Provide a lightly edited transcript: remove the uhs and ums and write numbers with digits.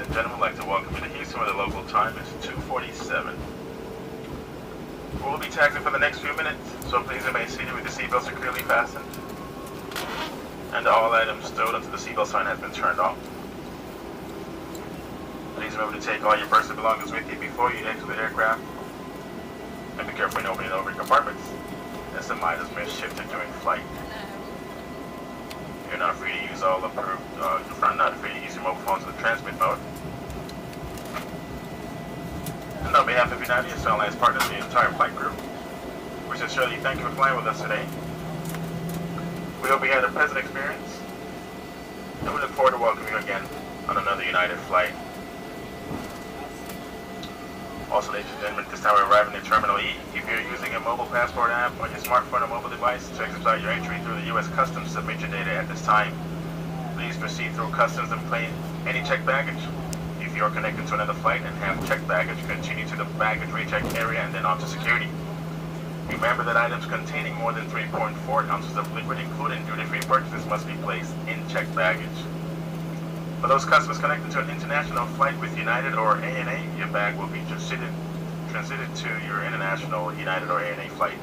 and gentlemen, I'd like to welcome you to Houston, where the local time is 2:47. We'll be taxiing for the next few minutes, so please remain seated with the seatbelt securely fastened. And all items stowed until the seatbelt sign has been turned off. Please remember to take all your personal belongings with you before you exit the aircraft. And be careful when opening over compartments, as some items may shift during flight. You're not free to use all approved, not free to use your mobile phones in the transmit mode. And on behalf of United and Airlines partners and the entire flight crew, we sincerely thank you for flying with us today. We hope you had a pleasant experience, and we look forward to welcoming you again on another United flight. Also, ladies and gentlemen, this time we're arriving at Terminal E. If you're using a mobile passport app on your smartphone or mobile device to expedite your entry through the U.S. Customs, submit your data at this time. Please proceed through Customs and claim any checked baggage. If you are connected to another flight and have checked baggage, continue to the baggage recheck area and then on to security. Remember that items containing more than 3.4 ounces of liquid, including duty-free purchases, must be placed in checked baggage. For those customers connected to an international flight with United or ANA, your bag will be transited to your international United or ANA flight.